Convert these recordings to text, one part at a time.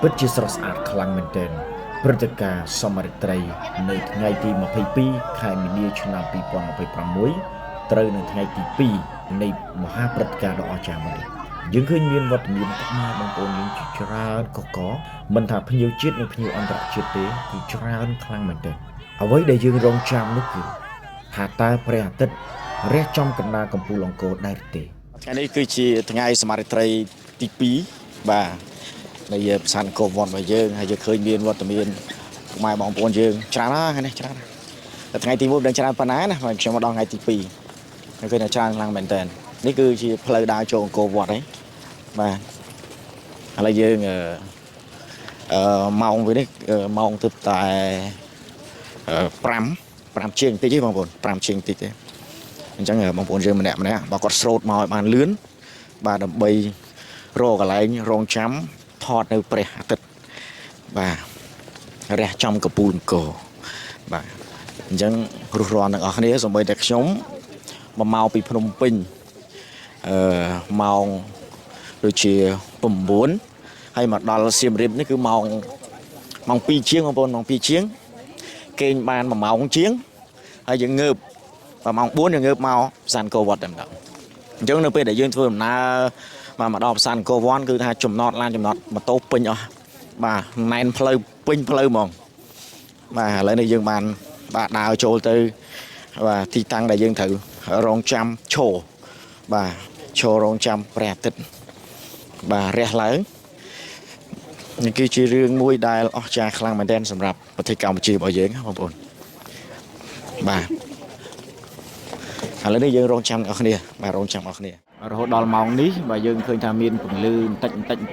ពិតជាស្រស់ស្អាតខ្លាំងមែនទែនព្រឹត្តិការណ៍សមរិត្រីនៅថ្ងៃទី22ខែមីនាឆ្នាំ2026ត្រូវនៅថ្ងៃទី2នៃមហាព្រឹត្តិការណ៍ដ៏អស្ចារ្យមួយនេះយើងឃើញមានវត្តមានកុមារបងប្អូនយើងជាច្រើនកកមិនថាភ្ញៀវជាតិនិងភ្ញៀវអន្តរជាតិទេគឺច្រើនខ្លាំងមែនទែនអ្វីដែលយើងរងចាំនោះគឺថាតើព្រះអាទិត្យរះចំកណ្ដាលកំពូលអង្គរដែរទេថ្ងៃនេះគឺជាថ្ងៃសមរិត្រីទី2បាទនៃប្រសាទអង្គរវត្តរបស់យើងហើយយើងឃើញមានវត្តមានកុមារបងប្អូនយើងច្រើនណាស់ថ្ងៃនេះច្រើនតែថ្ងៃទី1មិនដឹងច្រើនប៉ុណ្ណាណាហើយខ្ញុំមកដល់ថ្ងៃទី2ខ្ញុំឃើញថាច្រើនខ្លាំងមែនតើនេះគឺជាផ្លូវដើរចូលអង្គរវត្តហ្នឹងបាទឥឡូវយើងម៉ោងវិញនេះម៉ោងទៅតែ5ជាងតិចទេបងប្អូន5ជាងតិចទេអញ្ចឹងបងប្អូនយើងម្នាក់បើគាត់ស្រោតមកឲ្យបានលឿនបាទដើម្បីរកកន្លែងរងចាំថតនៅព្រះអាទិត្យបាទរះចំកំពូលអង្គរបាទអញ្ចឹងរស់រានទាំងអស់គ្នាសូម្បីតែខ្ញុំមកពីភ្នំពេញម៉ោងដូចជា9ហើយមកដល់សៀមរាបនេះគឺម៉ោង2ជាងបងប្អូនម៉ោង2ជាងគេងបាន1ម៉ោងជាងហើយយើងងើបម៉ោង4យើងងើបមកផ្សារអង្គរវត្តតែម្ដងអញ្ចឹងនៅពេលដែលយើងធ្វើដំណើរមកដល់ផ្សារអង្គរវត្តគឺថាចំណតឡានចំណតម៉ូតូពេញអស់បាទណែនផ្លូវពេញផ្លូវហ្មងបាទឥឡូវនេះយើងបានដើរចូលទៅបាទទីតាំងដែលយើងត្រូវរងចាំឈរបាទឈររងចាំព្រះអាទិត្យបាទរះឡើងនេះគឺជារឿងមួយដែលអស្ចារ្យខ្លាំងមែនទែនសម្រាប់ប្រទេសកម្ពុជារបស់យើងបងប្អូនបាទឥឡូវនេះយើងរងចាំអ្នកគ្នាបាទរងចាំអ្នកគ្នារហូតដល់ម៉ោងនេះបាទយើងឃើញថាមានពន្លឺបន្តិ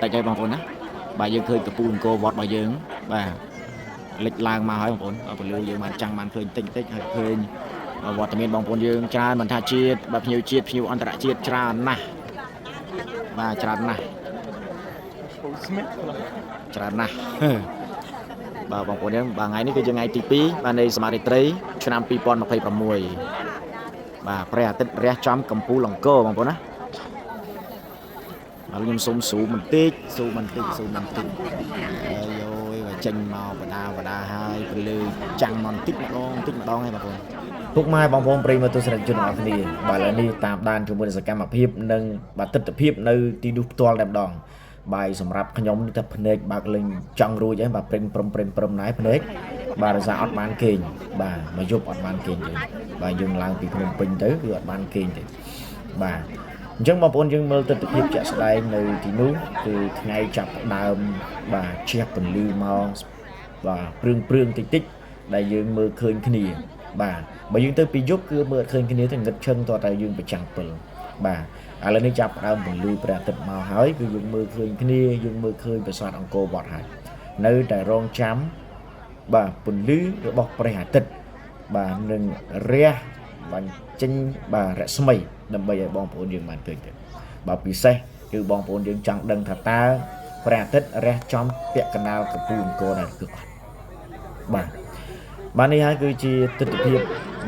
ចហើយបងប្អូនណាបាទយើងឃើញកំពូលអង្គរវត្តរបស់យើងបាទលេចឡើងមកហើយបងប្អូនពន្លឺយើងបានចាំបានឃើញតិចហើយឃើញវត្តមានបងប្អូនយើងច្រើនមិនថាជាតិបាទភ្ញៀវជាតិភ្ញៀវអន្តរជាតិច្រើនណាស់បាទច្រើនណាស់បាទបងប្អូនយើងបាទថ្ងៃនេះគឺជាថ្ងៃទី2បាទនៃសមរិត្រីឆ្នាំ2026បាទព្រះអាទិត្យរះចំកំពូលអង្គរបងប្អូនណាហើយខ្ញុំសូមស៊ូបន្តិចហើយចេញមកបដាហើយពលឺចាំងមកបន្តិចម្ដងហើយបងប្អូនពុកម៉ែបងប្អូនប្រិយមិត្តទស្សនិកជនទាំងអស់គ្នាបាទឥឡូវនេះតាមដានជាមួយនឹងសកម្មភាពនិងបាទទស្សនវិជ្ជានៅទីនោះផ្ទាល់តែម្ដងបាយសម្រាប់ខ្ញុំនេះតែភ្នែកបើកលេងចង់រួចហើយបាទព្រឹមណាស់ភ្នែកបាទរសារអត់បានគេងបាទមកយប់អត់បានគេងទេបាទយើងឡើងពីភ្នំពេញទៅគឺអត់បានគេងទេបាទអញ្ចឹងបងប្អូនយើងមើលទស្សនវិជ្ជាជាក់ស្ដែងនៅទីនោះគឺថ្ងៃចាប់ដើមបាទជះពន្លឺមកបាទព្រឿងតិចដែលយើងមើលឃើញគ្នាបាទបើយើងទៅពីយប់គឺមើលឃើញគ្នាទៅងឹតឈឹងតតែយើងប្រចាំងពិលបាទឥឡូវនេះចាប់ដើមពន្លឺព្រះអាទិត្យមកហើយគឺយើងមើលឃើញគ្នាយើងមើលឃើញប្រាសាទអង្គរវត្តហើយនៅតែរងចាំបាទពន្លឺរបស់ព្រះអាទិត្យបាទនឹងរះបញ្ចេញបាទរស្មីដើម្បីឲ្យបងប្អូនយើងបានឃើញទៅបាទពិសេសគឺបងប្អូនយើងចង់ដឹងថាតើព្រះអាទិត្យរះចំពាក់កណ្ដាលកំពូលអង្គរដែរគឺអត់បាទនេះហើយគឺជាទស្សនវិជ្ជា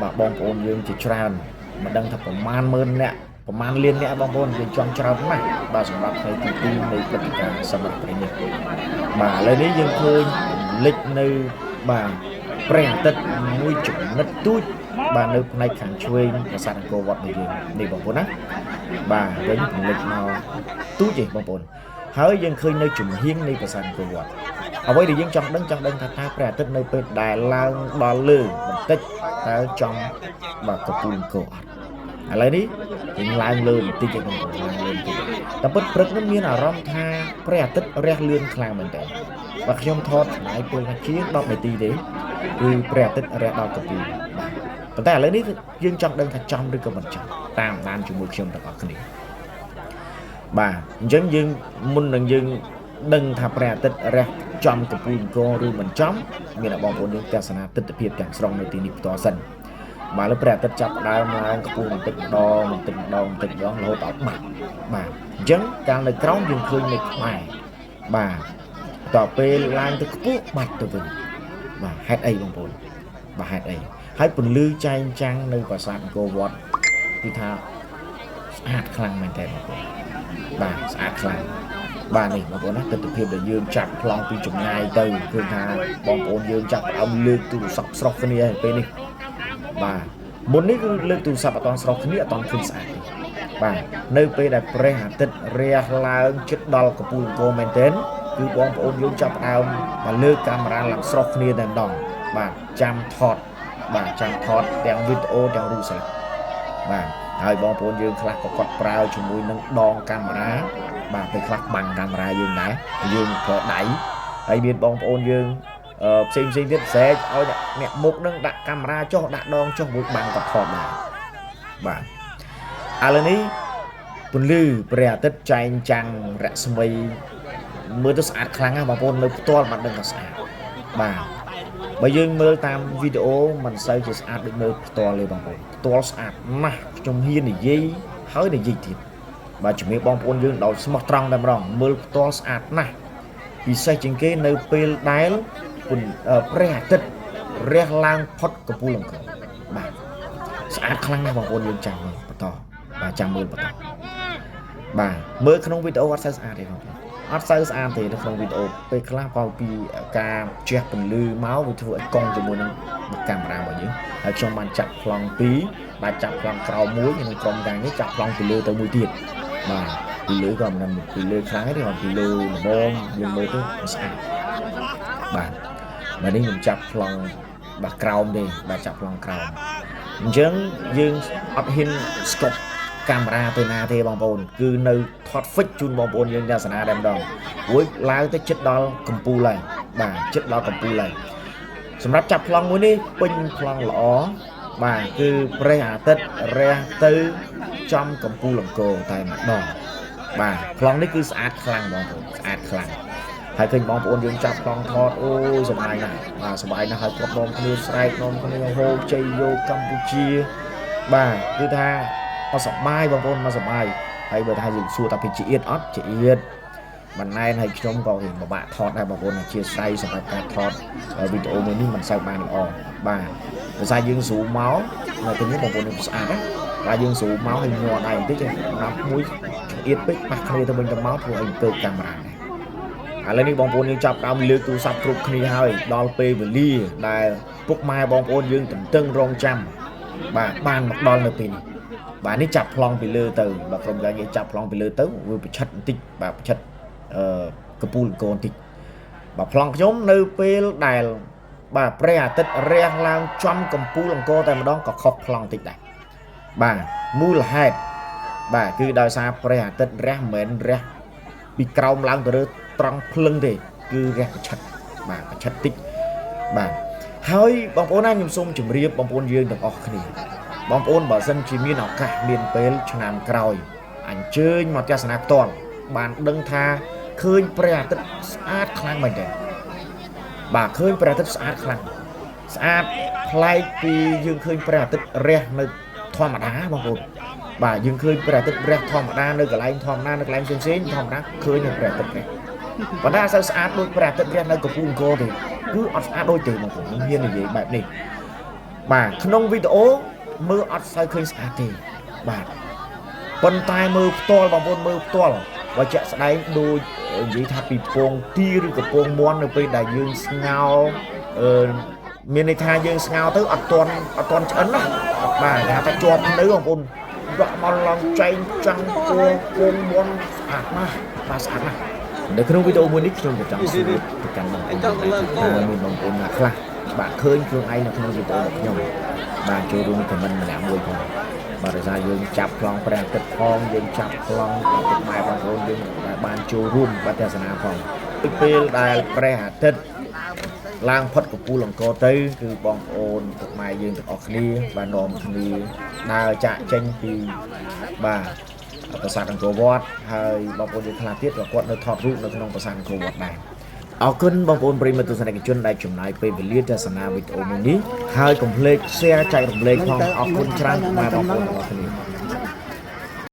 បាទបងប្អូនយើងជាច្រើនមិនដឹងថាប្រមាណម៉ឺនអ្នកប្រមាណលានអ្នកបងប្អូនយើងចង់ច្រើនណាស់បាទសម្រាប់ថ្ងៃទី2នៃព្រឹត្តិការណ៍សមរិត្រីនេះបាទឥឡូវនេះយើងឃើញលេចនៅបាទព្រះអាទិត្យមួយចំណិតទូចបាទនៅផ្នែកខាងឆ្វេងប្រាសាទអង្គរវត្តរបស់យើងនេះបងប្អូនណាបាទវិញលេចមកទូចទេបងប្អូនហើយយើងឃើញនៅជំហៀងនៃប្រាសាទអង្គរវត្តអ្វីដែលយើងចង់ដឹងថាតើព្រះអាទិត្យនៅពេលដែលឡើងដល់លើបន្តិចតើចំបាទកំពូលអង្គរអត់ឥឡូវនេះយើងឡើងលើបន្តិចទេបងប្អូនឡើងលើបន្តិចតែពិតព្រឹកនេះមានអារម្មណ៍ថាព្រះអាទិត្យរះលឿនខ្លាំងមែនតើបាទខ្ញុំថតឆ្ងាយពេលថាជាង10នាទីទេគឺព្រះអាទិត្យរះដល់កំពូលប៉ុន្តែឥឡូវនេះយើងចង់ដឹងថាចំឬក៏មិនចំតាមដានជាមួយខ្ញុំទាំងអស់គ្នាបាទអញ្ចឹងយើងមុននឹងយើងដឹងថាព្រះអាទិត្យរះចំកំពូលអង្គរឬមិនចំមានបងប្អូនយើងទស្សនាទិដ្ឋភាពទាំងស្រុងនៅទីនេះផ្ទាល់សិនបាទលើព្រះអាទិត្យចាប់ដើមឡើងកំពូលបន្តិចម្ដងរហូតដល់បាត់បាទអញ្ចឹងកាលនៅក្រោមយើងឃើញនៅក្បែរបាទតទៅពេលឡើងទៅខ្ពស់បាត់ទៅវិញបាទហេតុអីបងប្អូនបាទហេតុអីហើយពន្លឺចែងចាំងនៅប្រាសាទអង្គរវត្តគឺថាស្អាតខ្លាំងមែនតើបងប្អូនបាទស្អាតខ្លាំង បាទនេះបងប្អូនណាទស្សនវិជ្ជាដែលយើងចាប់ប្លង់ពីចម្ងាយទៅគឺថាបងប្អូនយើងចាប់ផ្ដើមលើកទូរស័ព្ទស្រោះគ្នាហើយពេលនេះបាទមុននេះគឺលើកទូរស័ព្ទអត់តស្រោះគ្នាអត់តឃើញស្អាតទេបាទនៅពេលដែលព្រះអាទិត្យរះឡើងជិតដល់កំពូលអង្គរមែនទែនគឺបងប្អូនយើងចាប់ផ្ដើមមកលើកកាមេរ៉ាឡើងស្រោះគ្នាតែម្ដងបាទចាំថតបាទចាំថតទាំងវីដេអូទាំងរូបស្លាកបាទហើយបងប្អូនយើងខ្លះក៏គាត់ប្រើជាមួយនឹងដងកាមេរ៉ាបាទពេលខ្លះបាំងកាមេរ៉ាយើងដែរយើងប្រើដៃហើយមានបងប្អូនយើងផ្សេងទៀតស្រែកឲ្យអ្នកមុខនឹងដាក់កាមេរ៉ាចុះដាក់ដងចុះមួយបាំងក៏ថតដែរបាទឥឡូវនេះពន្លឺព្រះអាទិត្យចែងចាំងរស្មីមើលទៅស្អាតខ្លាំងណាស់បងប្អូននៅផ្ទាល់មិនដឹងថាស្អាតបាទបើយើងមើលតាមវីដេអូមិនសូវជាស្អាតដូចមើលផ្ទាល់ទេបងប្អូនផ្ទាល់ស្អាតណាស់ខ្ញុំហ៊ាននិយាយហើយនិយាយទៀតបាទជំរាបបងប្អូនយើងដោយស្មោះត្រង់តែម្ដងមើលផ្ទាល់ស្អាតណាស់ពិសេសជាងគេនៅពេលដែលព្រះអាទិត្យរះឡើងផុតកំពូលអង្គរបាទស្អាតខ្លាំងណាស់បងប្អូនយើងចាំមើលបន្តបាទចាំមើលបន្តបាទមើលក្នុងវីដេអូអត់សូវស្អាតទេបងប្អូនអត់សូវស្អាតទេនៅក្នុងវីដេអូពេលខ្លះក៏ពីការជះពន្លឺមកវាធ្វើឲ្យកង់ជាមួយនឹងកាមេរ៉ារបស់យើងហើយខ្ញុំបានចាប់ប្លង់2បាទចាប់ប្លង់ក្រោមមួយនិងក្រុមការនេះចាប់ប្លង់ពីលើទៅមួយទៀតបាទពីលើក៏មិនពីលើខ្លាំងទេគាត់ពីលើល្មមយើងមើលទៅស្អាតបាទមកនេះខ្ញុំចាប់ប្លង់បាទក្រោមទេបាទចាប់ប្លង់ក្រោមអញ្ចឹងយើងអត់ហ៊ានស្កប់កាមេរ៉ាទៅណាទេបងប្អូនគឺនៅថតហ្វិចជូនបងប្អូនយើងទស្សនាតែម្ដងរួចឡើងទៅជិតដល់កំពូលហើយបាទជិតដល់កំពូលហើយសម្រាប់ចាប់ប្លង់មួយនេះពេញប្លង់ល្អបាទគឺព្រះអាទិត្យរះទៅចំកំពូលអង្គរតែម្ដងបាទប្លង់នេះគឺស្អាតខ្លាំងបងប្អូនស្អាតខ្លាំងហើយឃើញបងប្អូនយើងចាប់ប្លង់ថតអូយសប្បាយណាស់បាទសប្បាយណាស់ហើយគាត់នាំគ្នាស្រែកនាំគ្នាហូជ័យយកកម្ពុជាបាទគឺថាមកសប្បាយបងប្អូនមកសប្បាយហើយបើថាយើងសួរថាពីជាអៀតអត់ជាអៀតមិនណែនហើយខ្ញុំក៏ពិបាកថតដែរបងប្អូនអធិស្ឋានសម្រាប់ការថតវីដេអូមួយនេះមិនសូវបានល្អបាទដោយសារយើងស៊ូមមកនៅទីនេះបងប្អូននឹងស្អាតណាបាទយើងស៊ូមកឲ្យញ័រដៃបន្តិចណាប់មួយអៀតពេកប៉ះគ្នាទៅវិញទៅមកធ្វើឲ្យទៅកាមេរ៉ាឥឡូវនេះបងប្អូនយើងចាប់ដើមលើកទូរស័ព្ទគ្រប់គ្នាហើយដល់ពេលវេលាដែលពុកម៉ែបងប្អូនយើងទន្ទឹងរង់ចាំបាទបានមកដល់នៅទីនេះបាទនេះចាប់ប្លង់ពីលើទៅបាទក្រុមការងារចាប់ប្លង់ពីលើទៅវាប្រឆិតបន្តិចបាទប្រឆិតកំពូលអង្គរបន្តិចបាទប្លង់ខ្ញុំនៅពេលដែលបាទព្រះអាទិត្យរះឡើងចំកំពូលអង្គរតែម្ដងក៏ខុសប្លង់បន្តិចដែរបាទមូលហេតុបាទគឺដោយសារព្រះអាទិត្យរះមិនមែនរះពីក្រោមឡើងទៅលើត្រង់ភ្លឹងទេគឺរះប្រឆិតបាទប្រឆិតតិចបាទហើយបងប្អូនណាខ្ញុំសូមជម្រាបបងប្អូនយើងទាំងអស់គ្នាបងប្អូនបើសិនជាមានឱកាសមានពេលឆ្នាំក្រោយអញ្ជើញមកទស្សនាផ្ទាល់បានដឹងថាឃើញព្រះអាទិត្យស្អាតខ្លាំងមែនទេបាទឃើញព្រះអាទិត្យស្អាតខ្លាំងស្អាតប្លែកពីយើងឃើញព្រះអាទិត្យរះនៅធម្មតាបងប្អូនបាទយើងឃើញព្រះអាទិត្យរះធម្មតានៅកន្លែងធម្មតានៅកន្លែងផ្សេងធម្មតាឃើញព្រះអាទិត្យរះប៉ុន្តែអត់សូវស្អាតដូចព្រះអាទិត្យរះនៅកំពូលអង្គរទេគឺអត់ស្អាតដូចទេបងប្អូនខ្ញុំហ៊ាននិយាយបែបនេះបាទក្នុងវីដេអូមើលអត់សូវឃើញស្អាតទេបាទប៉ុន្តែមើលផ្ទាល់បងប្អូនមើលផ្ទាល់បើជាក់ស្ដែងដូចនិយាយថាពីពងទីឬក៏ពងមាន់នៅពេលដែលយើងស្ងោរមានន័យថាយើងស្ងោរទៅអត់ទាន់ឆ្អិនណាបាទគេថាជាប់នៅបងប្អូនរកមកឡងចែងចាំងពងមាន់ស្អាតណាស់បាទស្អាតណាស់នៅក្នុងវីដេអូមួយនេះខ្ញុំក៏ចង់សួរទៅកាន់បងប្អូនថាមានបងប្អូនណាខ្លះបាទឃើញខ្លួនឯងនៅក្នុងវីដេអូរបស់ខ្ញុំបាទចូលរួមខមមិនម្នាក់មួយផងបាទដោយសារយើងចាប់ប្លង់ព្រះអាទិត្យផងយើងចាប់ប្លង់ពុកម៉ែបងប្អូនយើងបានចូលរួមបាទទស្សនាផងពេលដែលព្រះអាទិត្យឡើងផុតកំពូលអង្គរទៅគឺបងប្អូនពុកម៉ែយើងទាំងអស់គ្នាបាននាំគ្នាដើរចាក់ចេញពីបាទប្រាសាទអង្គរវត្តហើយបងប្អូនយើងខ្លះទៀតក៏គាត់នៅថតរូបនៅក្នុងប្រាសាទអង្គរវត្តដែរអរគុណបងប្អូនប្រិយមិត្តទស្សនិកជនដែលចំណាយពេលវេលាទស្សនាវីដេអូមួយនេះហើយកុំភ្លេច share ចែករំលែកផងអរគុណច្រើនបាទបងប្អូនទាំងអស់គ្នា